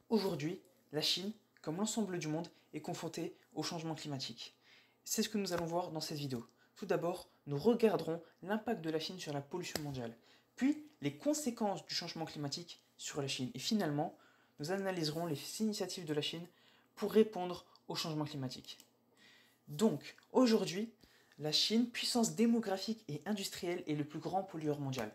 Aujourd'hui, la Chine, comme l'ensemble du monde, est confrontée au changement climatique. C'est ce que nous allons voir dans cette vidéo. Tout d'abord, nous regarderons l'impact de la Chine sur la pollution mondiale, puis les conséquences du changement climatique sur la Chine. Et finalement, nous analyserons les initiatives de la Chine pour répondre au changement climatique. Donc, aujourd'hui, la Chine, puissance démographique et industrielle, est le plus grand pollueur mondial.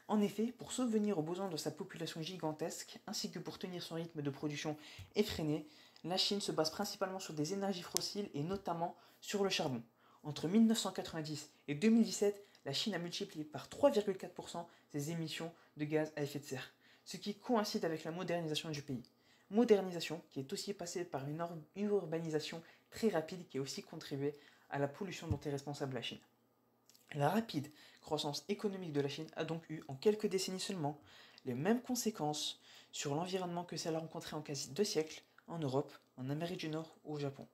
En effet, pour subvenir aux besoins de sa population gigantesque, ainsi que pour tenir son rythme de production effréné, la Chine se base principalement sur des énergies fossiles et notamment sur le charbon. Entre 1990 et 2017, la Chine a multiplié par 3,4% ses émissions de gaz à effet de serre, ce qui coïncide avec la modernisation du pays. Modernisation qui est aussi passée par une urbanisation très rapide qui a aussi contribué à la pollution dont est responsable la Chine. La rapide croissance économique de la Chine a donc eu, en quelques décennies seulement, les mêmes conséquences sur l'environnement que celle rencontrée en quasi 2 siècles en Europe, en Amérique du Nord ou au Japon.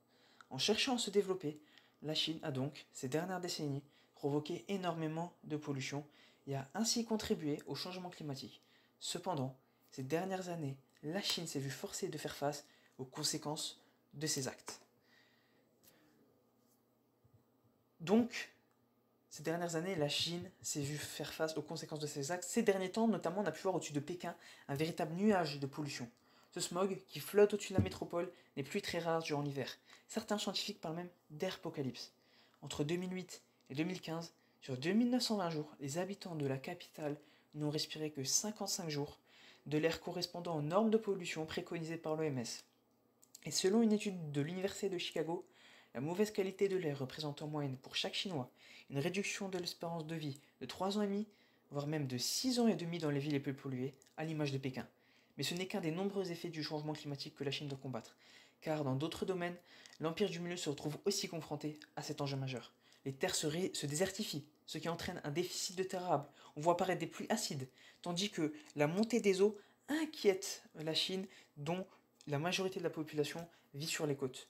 En cherchant à se développer, la Chine a donc, ces dernières décennies, provoqué énormément de pollution et a ainsi contribué au changement climatique. Cependant, ces dernières années, la Chine s'est vue forcée de faire face aux conséquences de ses actes. Donc, ces dernières années, la Chine s'est vue faire face aux conséquences de ses actes. Ces derniers temps, notamment, on a pu voir au-dessus de Pékin un véritable nuage de pollution. Ce smog qui flotte au-dessus de la métropole n'est plus très rare durant l'hiver. Certains scientifiques parlent même d'apocalypse. Entre 2008 et 2015, sur 2920 jours, les habitants de la capitale n'ont respiré que 55 jours de l'air correspondant aux normes de pollution préconisées par l'OMS. Et selon une étude de l'Université de Chicago, la mauvaise qualité de l'air représente en moyenne pour chaque Chinois une réduction de l'espérance de vie de 3 ans et demi, voire même de 6 ans et demi dans les villes les plus polluées, à l'image de Pékin. Mais ce n'est qu'un des nombreux effets du changement climatique que la Chine doit combattre, car dans d'autres domaines, l'Empire du Milieu se retrouve aussi confronté à cet enjeu majeur. Les terres se désertifient, ce qui entraîne un déficit de terres arables. On voit apparaître des pluies acides, tandis que la montée des eaux inquiète la Chine, dont la majorité de la population vit sur les côtes.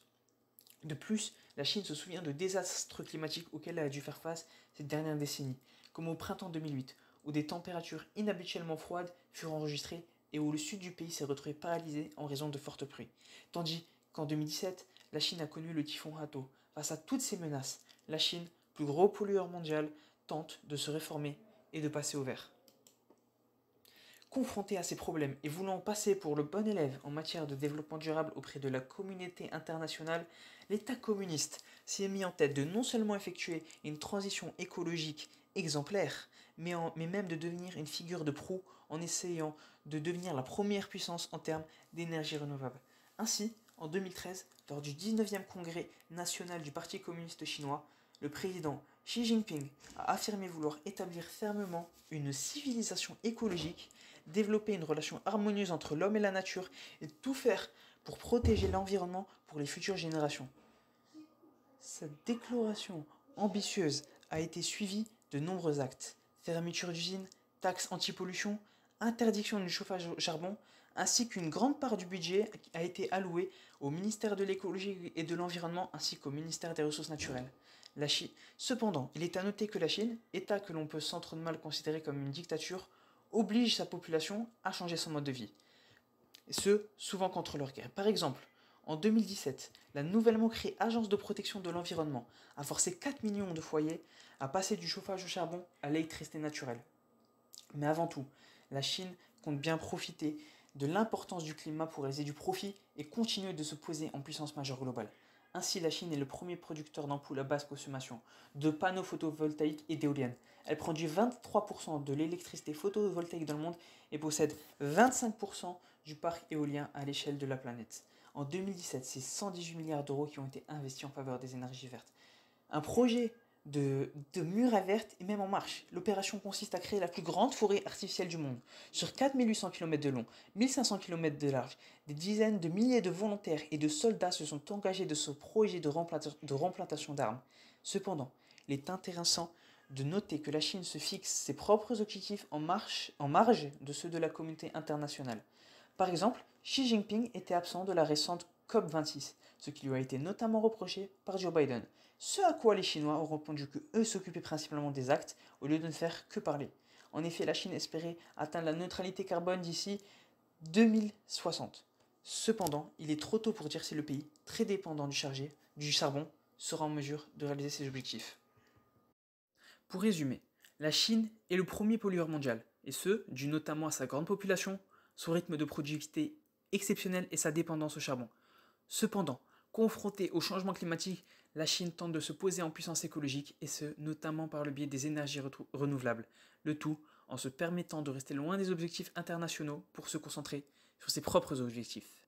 De plus, la Chine se souvient de désastres climatiques auxquels elle a dû faire face ces dernières décennies, comme au printemps 2008, où des températures inhabituellement froides furent enregistrées et où le sud du pays s'est retrouvé paralysé en raison de fortes pluies. Tandis qu'en 2017, la Chine a connu le typhon Hato. Face à toutes ces menaces, la Chine, plus gros pollueur mondial, tente de se réformer et de passer au vert. Confronté à ces problèmes et voulant passer pour le bon élève en matière de développement durable auprès de la communauté internationale, l'État communiste s'est mis en tête de non seulement effectuer une transition écologique exemplaire, mais même de devenir une figure de proue en essayant de devenir la première puissance en termes d'énergie renouvelable. Ainsi, en 2013, lors du 19e congrès national du Parti communiste chinois, le président Xi Jinping a affirmé vouloir établir fermement une civilisation écologique, développer une relation harmonieuse entre l'homme et la nature et tout faire pour protéger l'environnement pour les futures générations. Cette déclaration ambitieuse a été suivie de nombreux actes. Fermeture d'usines, taxes anti-pollution, interdiction du chauffage au charbon, ainsi qu'une grande part du budget a été allouée au ministère de l'écologie et de l'environnement ainsi qu'au ministère des ressources naturelles. Cependant, il est à noter que la Chine, État que l'on peut sans trop de mal considérer comme une dictature, oblige sa population à changer son mode de vie. Et ce, souvent contre leur gré. Par exemple, en 2017, la nouvellement créée Agence de protection de l'environnement a forcé 4 millions de foyers à passer du chauffage au charbon à l'électricité naturelle. Mais avant tout, la Chine compte bien profiter de l'importance du climat pour réaliser du profit et continuer de se poser en puissance majeure globale. Ainsi, la Chine est le premier producteur d'ampoules à basse consommation, de panneaux photovoltaïques et d'éoliennes. Elle produit 23% de l'électricité photovoltaïque dans le monde et possède 25% du parc éolien à l'échelle de la planète. En 2017, c'est 118 milliards d'euros qui ont été investis en faveur des énergies vertes. Un projet de mur à verte est même en marche. L'opération consiste à créer la plus grande forêt artificielle du monde. Sur 4800 km de long, 1500 km de large, des dizaines de milliers de volontaires et de soldats se sont engagés de ce projet de replantation d'arbres. Cependant, il est intéressant de noter que la Chine se fixe ses propres objectifs en marge de ceux de la communauté internationale. Par exemple, Xi Jinping était absent de la récente COP26, ce qui lui a été notamment reproché par Joe Biden. Ce à quoi les Chinois ont répondu que eux s'occupaient principalement des actes au lieu de ne faire que parler. En effet, la Chine espérait atteindre la neutralité carbone d'ici 2060. Cependant, il est trop tôt pour dire si le pays, très dépendant du charbon, sera en mesure de réaliser ses objectifs. Pour résumer, la Chine est le premier pollueur mondial, et ce, dû notamment à sa grande population, son rythme de productivité exceptionnel et sa dépendance au charbon. Cependant, confrontée au changement climatique, la Chine tente de se poser en puissance écologique, et ce, notamment par le biais des énergies renouvelables, le tout en se permettant de rester loin des objectifs internationaux pour se concentrer sur ses propres objectifs.